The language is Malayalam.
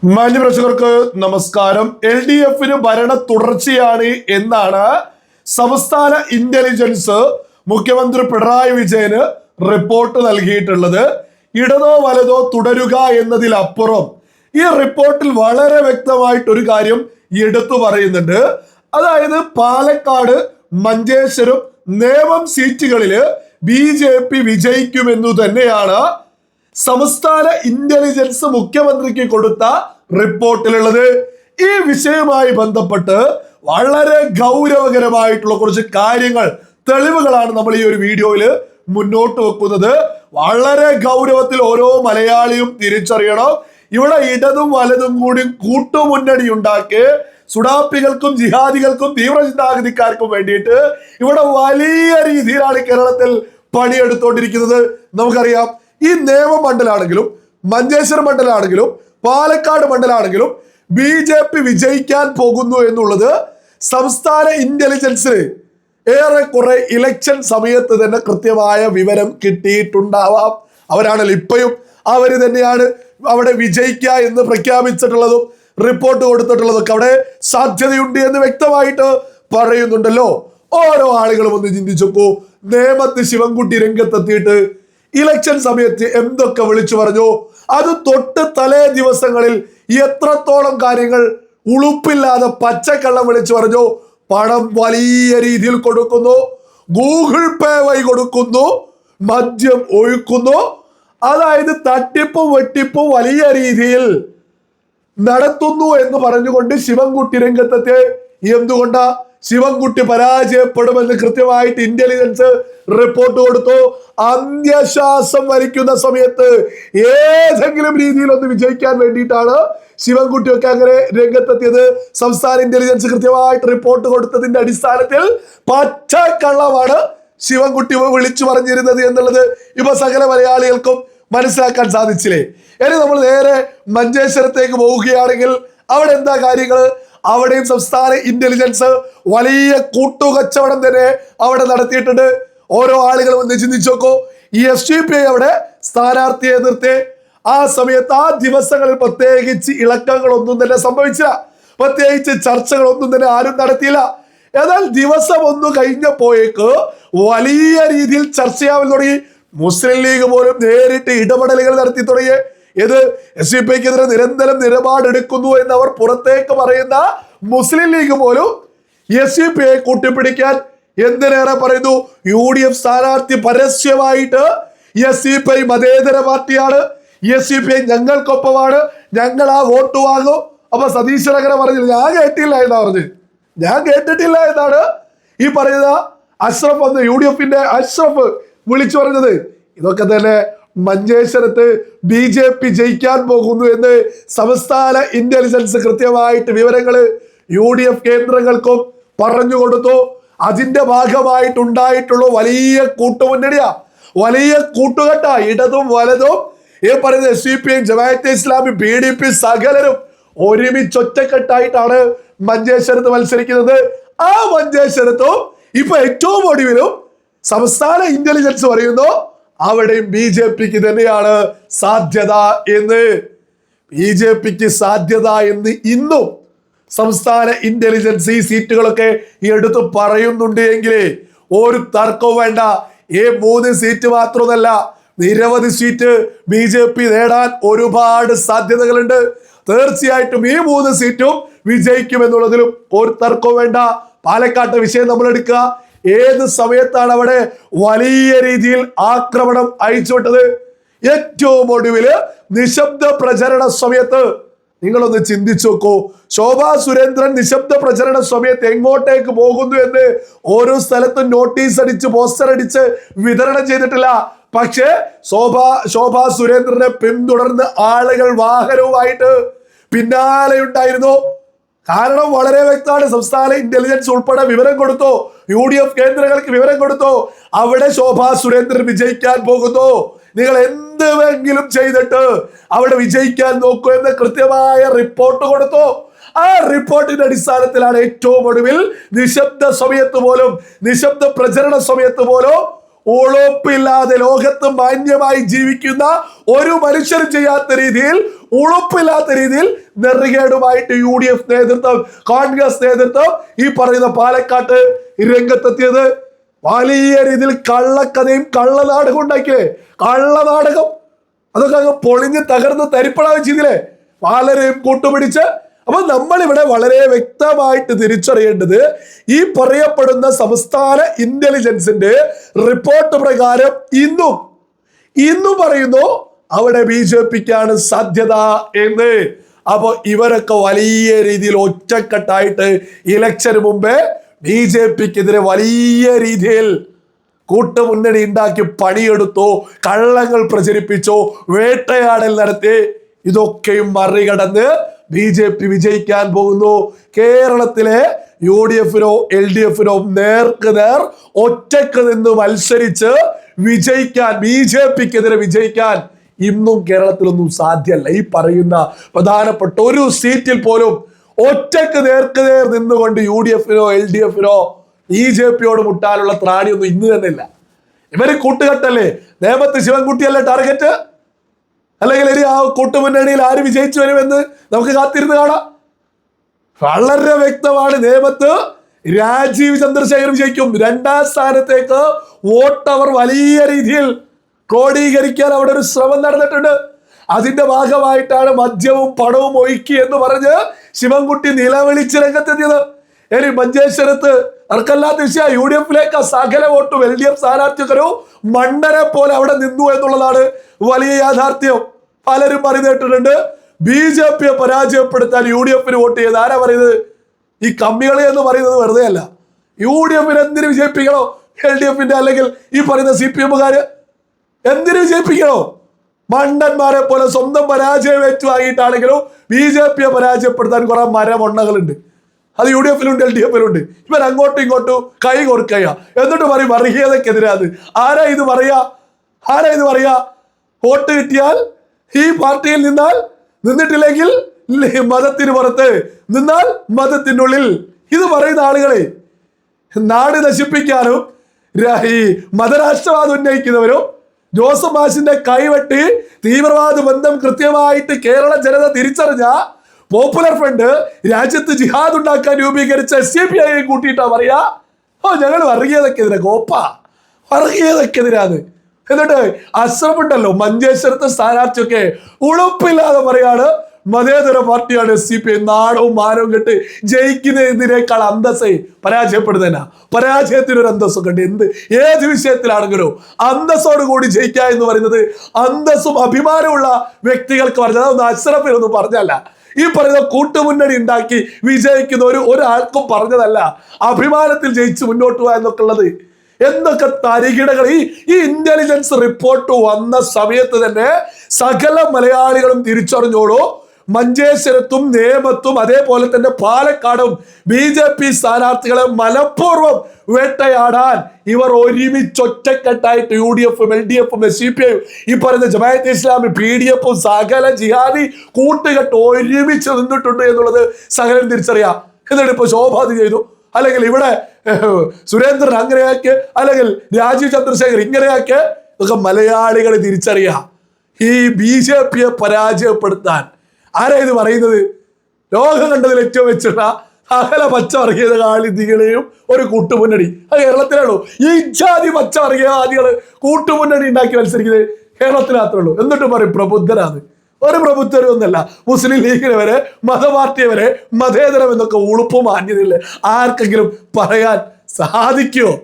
മാന്യപ്രേക്ഷകർക്ക് നമസ്കാരം. LDF ഭരണ തുടർച്ചയാണ് എന്നാണ് സംസ്ഥാന ഇന്റലിജൻസ് മുഖ്യമന്ത്രി പിണറായി വിജയന് റിപ്പോർട്ട് നൽകിയിട്ടുള്ളത്. ഇടതോ വലതോ തുടരുക എന്നതിലപ്പുറം ഈ റിപ്പോർട്ടിൽ വളരെ വ്യക്തമായിട്ട് ഒരു കാര്യം എടുത്തു പറയുന്നുണ്ട്. അതായത് പാലക്കാട്, മഞ്ചേശ്വരം, നേമം സീറ്റുകളില് BJP വിജയിക്കുമെന്നു തന്നെയാണ് സംസ്ഥാന ഇന്റലിജൻസ് മുഖ്യമന്ത്രിക്ക് കൊടുത്ത റിപ്പോർട്ടിലുള്ളത്. ഈ വിഷയവുമായി ബന്ധപ്പെട്ട് വളരെ ഗൗരവകരമായിട്ടുള്ള കുറച്ച് കാര്യങ്ങൾ, തെളിവുകളാണ് നമ്മൾ ഈ ഒരു വീഡിയോയിൽ മുന്നോട്ട് വെക്കുന്നത്. വളരെ ഗൗരവത്തിൽ ഓരോ മലയാളിയും തിരിച്ചറിയണം. ഇവിടെ ഇടതും വലതും കൂടി കൂട്ടുമുന്നണി ഉണ്ടാക്കി സുഡാപ്പികൾക്കും ജിഹാദികൾക്കും തീവ്രചിന്താഗതിക്കാർക്കും വേണ്ടിയിട്ട് ഇവിടെ വലിയ രീതിയിലാണ് കേരളത്തിൽ പണിയെടുത്തോണ്ടിരിക്കുന്നത്. നമുക്കറിയാം, ഈ നേമം മണ്ഡലാണെങ്കിലും മഞ്ചേശ്വരം മണ്ഡലാണെങ്കിലും പാലക്കാട് മണ്ഡലാണെങ്കിലും BJP വിജയിക്കാൻ പോകുന്നു എന്നുള്ളത് സംസ്ഥാന ഇന്റലിജൻസിന് ഏറെക്കുറെ ഇലക്ഷൻ സമയത്ത് തന്നെ കൃത്യമായ വിവരം കിട്ടിയിട്ടുണ്ടാവാം. അവരാണല്ലോ ഇപ്പോഴും അവര് തന്നെയാണ് അവിടെ വിജയിക്കുക എന്ന് പ്രഖ്യാപിച്ചിട്ടുള്ളതും റിപ്പോർട്ട് കൊടുത്തിട്ടുള്ളതൊക്കെ അവിടെ സാധ്യതയുണ്ട് എന്ന് വ്യക്തമായിട്ട് പറയുന്നുണ്ടല്ലോ. ഓരോ ആളുകളും ഒന്ന് ചിന്തിച്ചപ്പോ നേമത്ത് ശിവൻകുട്ടി രംഗത്തെത്തിയിട്ട് ഇലക്ഷൻ സമയത്ത് എന്തൊക്കെ വിളിച്ചു പറഞ്ഞു. അത് തൊട്ട് തലേ ദിവസങ്ങളിൽ എത്രത്തോളം കാര്യങ്ങൾ ഉളുപ്പില്ലാതെ പച്ചക്കള്ളം വിളിച്ചു പറഞ്ഞു. പണം വലിയ രീതിയിൽ കൊടുക്കുന്നു, ഗൂഗിൾ പേ വഴി കൊടുക്കുന്നു, മദ്യം ഒഴുക്കുന്നു. അതായത് തട്ടിപ്പും വെട്ടിപ്പും വലിയ രീതിയിൽ നടത്തുന്നു എന്ന് പറഞ്ഞുകൊണ്ട് ശിവൻകുട്ടി രംഗത്തെത്തി. എന്തുകൊണ്ടാ? ശിവൻകുട്ടി പരാജയപ്പെടുമെന്ന് കൃത്യമായിട്ട് ഇന്റലിജൻസ് റിപ്പോർട്ട് കൊടുത്തു. അന്ത്യശ്വാസം വലിക്കുന്ന സമയത്ത് ഏതെങ്കിലും രീതിയിൽ ഒന്ന് വിജയിക്കാൻ വേണ്ടിയിട്ടാണ് ശിവൻകുട്ടിയൊക്കെ അങ്ങനെ രംഗത്തെത്തിയത്. സംസ്ഥാന ഇന്റലിജൻസ് കൃത്യമായിട്ട് റിപ്പോർട്ട് കൊടുത്തതിന്റെ അടിസ്ഥാനത്തിൽ പച്ചക്കള്ളമാണ് ശിവൻകുട്ടി വിളിച്ചു പറഞ്ഞിരുന്നത് എന്നുള്ളത് ഇപ്പൊ സകല മലയാളികൾക്കും മനസ്സിലാക്കാൻ സാധിച്ചില്ലേ? ഇനി നമ്മൾ നേരെ മഞ്ചേശ്വരത്തേക്ക് പോവുകയാണെങ്കിൽ അവിടെ എന്താ കാര്യങ്ങൾ? അവിടെയും സംസ്ഥാന ഇന്റലിജൻസ് വലിയ കൂട്ടുകച്ചവടം തന്നെ അവിടെ നടത്തിയിട്ടുണ്ട്. ഓരോ ആളുകളും ഒന്ന് ചിന്തിച്ചു നോക്കൂ. ഈ SDPI അവിടെ സ്ഥാനാർത്ഥിയെ നിർത്തി ആ സമയത്ത് ആ ദിവസങ്ങളിൽ പ്രത്യേകിച്ച് ഇളക്കങ്ങളൊന്നും തന്നെ സംഭവിച്ചില്ല. പ്രത്യേകിച്ച് ചർച്ചകളൊന്നും തന്നെ ആരും നടത്തിയില്ല. എന്നാൽ ദിവസം ഒന്ന് കഴിഞ്ഞപ്പോഴേക്ക് വലിയ രീതിയിൽ ചർച്ചയാവാൻ തുടങ്ങി. മുസ്ലിം ലീഗ് പോലും നേരിട്ട് ഇടപെടലുകൾ നടത്തി തുടങ്ങി. ഇത് SDPIക്കെതിരെ നിരന്തരം നിലപാടെടുക്കുന്നു എന്ന് അവർ പുറത്തേക്ക് പറയുന്ന മുസ്ലിം ലീഗ് പോലും SDPIയെ കൂട്ടിപ്പിടിക്കാൻ എന്തിനേറെ പറയുന്നു. UDF സ്ഥാനാർത്ഥി പരസ്യമായിട്ട് SDPI മതേതര പാർട്ടിയാണ്, SDPI ഞങ്ങൾക്കൊപ്പമാണ്, ഞങ്ങൾ ആ വോട്ട് വാങ്ങും. അപ്പൊ സതീശൻ അങ്ങനെ പറഞ്ഞില്ല. ഞാൻ കേട്ടില്ല എന്നാ പറഞ്ഞ്, ഞാൻ കേട്ടിട്ടില്ല എന്നാണ് ഈ പറയുന്ന അഷ്റഫ് എന്ന് UDFന്റെ അഷ്റഫ് വിളിച്ചു പറഞ്ഞത്. ഇതൊക്കെ തന്നെ മഞ്ചേശ്വരത്ത് BJP ജയിക്കാൻ പോകുന്നു എന്ന് സംസ്ഥാന ഇന്റലിജൻസ് കൃത്യമായിട്ട് വിവരങ്ങൾ UDF കേന്ദ്രങ്ങൾക്കും പറഞ്ഞു കൊടുത്തു. അതിന്റെ ഭാഗമായിട്ടുണ്ടായിട്ടുള്ള വലിയ കൂട്ടുമുന്നണിയാ, വലിയ കൂട്ടുകെട്ട. ഇടതും വലതും ഈ പറയുന്ന SDPI, ജമാഅത്തെ ഇസ്ലാമി, PDP സകലരും ഒരുമിച്ച് ഒറ്റക്കെട്ടായിട്ടാണ് മഞ്ചേശ്വരത്ത് മത്സരിക്കുന്നത്. ആ മഞ്ചേശ്വരത്തും ഇപ്പൊ ഏറ്റവും ഒടുവിലും സംസ്ഥാന ഇന്റലിജൻസ് പറയുന്നു അവിടെയും BJPക്ക് തന്നെയാണ് സാധ്യത എന്ന്. BJPക്ക് സാധ്യത എന്ന് ഇന്നും സംസ്ഥാന ഇന്റലിജൻസ് ഈ സീറ്റുകളൊക്കെ എടുത്ത് പറയുന്നുണ്ട് എങ്കിൽ ഒരു തർക്കവും വേണ്ട. ഈ 3 സീറ്റ് മാത്രമല്ല, നിരവധി സീറ്റ് BJP നേടാൻ ഒരുപാട് സാധ്യതകളുണ്ട്. തീർച്ചയായിട്ടും ഈ 3 സീറ്റും വിജയിക്കുമെന്നുള്ളതിലും ഒരു തർക്കവും വേണ്ട. പാലക്കാട്ടെ വിഷയം നമ്മൾ എടുക്കുക. ഏത് സമയത്താണ് അവിടെ വലിയ രീതിയിൽ ആക്രമണം അയച്ചുവിട്ടത്? ഏറ്റവും ഒടുവില് നിശബ്ദ പ്രചരണ സമയത്ത് നിങ്ങളൊന്ന് ചിന്തിച്ചു നോക്കൂ. ശോഭാ സുരേന്ദ്രൻ നിശബ്ദ പ്രചരണ സമയത്ത് എങ്ങോട്ടേക്ക് പോകുന്നു എന്ന് ഓരോ സ്ഥലത്തും നോട്ടീസ് അടിച്ച് പോസ്റ്റർ അടിച്ച് വിതരണം ചെയ്തിട്ടില്ല. പക്ഷേ ശോഭാ സുരേന്ദ്രനെ പിന്തുടർന്ന് ആളുകൾ വാഹനവുമായിട്ട് പിന്നാലെ ഉണ്ടായിരുന്നു. കാരണം വളരെ വ്യക്തമാണ്. സംസ്ഥാന ഇന്റലിജൻസ് ഉൾപ്പെടെ വിവരം കൊടുത്തു, UDF കേന്ദ്രങ്ങൾക്ക് വിവരം കൊടുത്തു, അവിടെ ശോഭാ സുരേന്ദ്രൻ വിജയിക്കാൻ പോകുന്നു, നിങ്ങൾ എന്തെങ്കിലും ചെയ്തിട്ട് അവിടെ വിജയിക്കാൻ നോക്കൂ എന്ന് കൃത്യമായ റിപ്പോർട്ട് കൊടുത്തു. ആ റിപ്പോർട്ടിന്റെ അടിസ്ഥാനത്തിലാണ് ഏറ്റവും ഒടുവിൽ നിശബ്ദ സമയത്ത് പോലും, നിശബ്ദ പ്രചരണ സമയത്ത് പോലും ഉളുപ്പില്ലാതെ ലോകത്ത് മാന്യമായി ജീവിക്കുന്ന ഒരു മനുഷ്യരും ചെയ്യാത്ത രീതിയിൽ ഉളുപ്പില്ലാത്ത രീതിയിൽ നെറുകേടുമായിട്ട് UDF നേതൃത്വം, കോൺഗ്രസ് നേതൃത്വം ഈ പറയുന്ന പാലക്കാട്ട് രംഗത്തെത്തിയത്. വലിയ രീതിയിൽ കള്ളക്കഥയും കള്ളനാടകം ഉണ്ടാക്കിയേ. കള്ളനാടകം അതൊക്കെ അങ്ങ് പൊളിഞ്ഞ് തകർന്ന് തരിപ്പണാവും ചെയ്തില്ലേ, പലരെയും കൂട്ടുപിടിച്ച്. അപ്പൊ നമ്മളിവിടെ വളരെ വ്യക്തമായിട്ട് തിരിച്ചറിയേണ്ടത്, ഈ പറയപ്പെടുന്ന സംസ്ഥാന ഇന്റലിജൻസിന്റെ റിപ്പോർട്ട് പ്രകാരം ഇന്നും പറയുന്നു അവിടെ BJPക്കാണ് സാധ്യത എന്ന്. അപ്പൊ ഇവരൊക്കെ വലിയ രീതിയിൽ ഒറ്റക്കെട്ടായിട്ട് ഇലക്ഷന് മുമ്പേ BJPക്കെതിരെ വലിയ രീതിയിൽ കൂട്ടുമുന്നണി ഉണ്ടാക്കി പണിയെടുത്തു, കള്ളങ്ങൾ പ്രചരിപ്പിച്ചു, വേട്ടയാടൽ നടത്തി. ഇതൊക്കെയും മറികടന്ന് BJP വിജയിക്കാൻ പോകുന്നു. കേരളത്തിലെ UDFനോ LDFനോ നേർക്ക് നേർ ഒറ്റക്ക് നിന്ന് മത്സരിച്ച് വിജയിക്കാൻ, BJPക്കെതിരെ വിജയിക്കാൻ ഇന്നും കേരളത്തിലൊന്നും സാധ്യമല്ല. ഈ പറയുന്ന പ്രധാനപ്പെട്ട ഒരു സീറ്റിൽ പോലും ഒറ്റക്ക് നേർക്ക് നേർ നിന്നുകൊണ്ട് UDFനോ LDFനോ BJPയോട് മുട്ടാനുള്ള ത്രാണിയൊന്നും ഇന്ന് തന്നെ ഇല്ല. ഇവര് കൂട്ടുകെട്ടല്ലേ, നേമത്ത് ശിവൻകുട്ടിയല്ലേ ടാർഗറ്റ്, അല്ലെങ്കിൽ ഇനി ആ കൂട്ടുമുന്നണിയിൽ ആര് വിജയിച്ചു വരുമെന്ന് നമുക്ക് കാത്തിരുന്ന് കാണാം. വളരെ വ്യക്തമാണ്, നേമത്ത് രാജീവ് ചന്ദ്രശേഖർ വിജയിക്കും. 2ാം സ്ഥാനത്തേക്ക് വോട്ട് അവർ വലിയ രീതിയിൽ ക്രോഡീകരിക്കാൻ അവിടെ ഒരു ശ്രമം നടന്നിട്ടുണ്ട്. അതിന്റെ ഭാഗമായിട്ടാണ് മദ്യവും പണവും ഒഴുക്കി എന്ന് പറഞ്ഞ് ശിവൻകുട്ടി നിലവിളിച്ച് രംഗത്തെത്തിയത്. ഇനി മഞ്ചേശ്വരത്ത് അർക്കല്ലാത്ത വിഷയം UDFിലേക്ക് സകല വോട്ടും LDF സ്ഥാനാർത്ഥിയൊക്കെ മണ്ണനെ പോലെ അവിടെ നിന്നു എന്നുള്ളതാണ് വലിയ യാഥാർത്ഥ്യം. പലരും പറയുന്നിട്ടുണ്ട് BJPയെ പരാജയപ്പെടുത്താൻ UDFന് വോട്ട് ചെയ്ത്. ആരാ പറയുന്നത്? ഈ കമ്മികളെ എന്ന് പറയുന്നത് വെറുതെ അല്ല. UDFന് എന്തിനു വിജയിപ്പിക്കണോ LDFന്റെ അല്ലെങ്കിൽ ഈ പറയുന്ന CPMകാര് എന്തിനു വിജയിപ്പിക്കണോ? മണ്ടന്മാരെ പോലെ സ്വന്തം പരാജയം ഏറ്റുവാങ്ങിയിട്ടാണെങ്കിലും BJPയെ പരാജയപ്പെടുത്താൻ കുറെ മരമൊണ്ണകളുണ്ട്. അത് UDFലുണ്ട് LDFലുണ്ട്. ഇവർ അങ്ങോട്ടും ഇങ്ങോട്ടും കൈ കൊടുക്കുക, എന്നിട്ട് പറയും വർഗീയതക്കെതിരാത്. ആരാ ഇത് പറയാ? വോട്ട് കിട്ടിയാൽ ഈ പാർട്ടിയിൽ നിന്നിട്ടില്ലെങ്കിൽ മതത്തിന് പുറത്ത്, നിന്നാൽ മതത്തിനുള്ളിൽ. ഇത് പറയുന്ന ആളുകളെ നാട് നശിപ്പിക്കാനും ഈ മതരാഷ്ട്രവാദം ഉന്നയിക്കുന്നവരും ജോസഫ് മാഷിന്റെ കൈവെട്ടി തീവ്രവാദ ബന്ധം കൃത്യമായിട്ട് കേരള ജനത തിരിച്ചറിഞ്ഞ പോപ്പുലർ ഫ്രണ്ട് രാജ്യത്ത് ജിഹാദ് ഉണ്ടാക്കാൻ രൂപീകരിച്ച SCPI കൂട്ടിയിട്ടാ പറയാ, ഞങ്ങൾ വർഗീയതക്കെതിരെ വർഗീയതക്കെതിരാന്ന്. എന്നിട്ട് അഷ്റഫ് ഉണ്ടല്ലോ മഞ്ചേശ്വരത്തെ സ്ഥാനാർത്ഥിയൊക്കെ ഉളുപ്പില്ലാതെ പറയാണ് മതേതര പാർട്ടിയാണ് SCPI. നാടവും മാനവും കെട്ട് ജയിക്കുന്നതിനേക്കാൾ അന്തസ്സേ പരാജയപ്പെടുന്നതിനാ. പരാജയത്തിനൊരു അന്തസ്സൊക്കെ ഉണ്ട്. ഏത് വിഷയത്തിലാണെങ്കിലും അന്തസ്സോട് കൂടി ജയിക്കുക എന്ന് പറയുന്നത് അന്തസ്സും അഭിമാനമുള്ള വ്യക്തികൾക്ക് പറഞ്ഞത്. അതൊന്നും അഷ്റഫിനൊന്നും പറഞ്ഞല്ല. ഈ പറയുന്ന കൂട്ടുമുന്നണി ഉണ്ടാക്കി വിജയിക്കുന്ന ഒരാൾക്കും പറഞ്ഞതല്ല. അഭിമാനത്തിൽ ജയിച്ച് മുന്നോട്ട് പോകാൻ എന്നൊക്കെ ഉള്ളത് എന്തൊക്കെ തരികിടകൾ. ഈ ഇന്റലിജൻസ് റിപ്പോർട്ട് വന്ന സമയത്ത് തന്നെ സകല മലയാളികളും തിരിച്ചറിഞ്ഞോളൂ, മഞ്ചേശ്വരത്തും നേമത്തും അതേപോലെ തന്നെ പാലക്കാടും BJP സ്ഥാനാർത്ഥികളെ മനഃപൂർവ്വം വേട്ടയാടാൻ ഇവർ ഒരുമിച്ചൊറ്റക്കെട്ടായിട്ട് UDFും LDFും SCPI ഈ പറയുന്ന ജമാഅത്തെ ഇസ്ലാമി PDFും സകല ജിഹാദി കൂട്ടുകെട്ട് ഒരുമിച്ച് നിന്നിട്ടുണ്ട് എന്നുള്ളത് സകലം തിരിച്ചറിയാം. എന്നിട്ട് ഇപ്പൊ ശോഭാതി ചെയ്തു, അല്ലെങ്കിൽ ഇവിടെ സുരേന്ദ്രൻ അങ്ങനെയാക്കി, അല്ലെങ്കിൽ രാജീവ് ചന്ദ്രശേഖർ ഇങ്ങനെയാക്കി. ഇതൊക്കെ മലയാളികൾ തിരിച്ചറിയാം. ഈ BJPയെ പരാജയപ്പെടുത്താൻ ആരാ ഇത് പറയുന്നത്? ലോകം കണ്ടതിൽ ഏറ്റവും വെച്ചിട്ട സകല പച്ചവർഗീയത കാളികളെയും ഒരു കൂട്ടുമുന്നണി അത് കേരളത്തിലാണോ? ഈ ജാതി പച്ചവർഗീയവാദികള് കൂട്ടുമുന്നണി ഉണ്ടാക്കി മത്സരിക്കുന്നത് കേരളത്തിലാത്രേ ഉള്ളൂ. എന്നിട്ട് പറയും പ്രബുദ്ധരാണ്. ഒരു പ്രഭുത്വരും ഒന്നല്ല. മുസ്ലിം ലീഗിനെ വരെ, മതപാർട്ടിയെ വരെ മതേതരം എന്നൊക്കെ ഉളുപ്പ് മാന്യതയില്ലേ ആർക്കെങ്കിലും പറയാൻ സാധിക്കുമോ?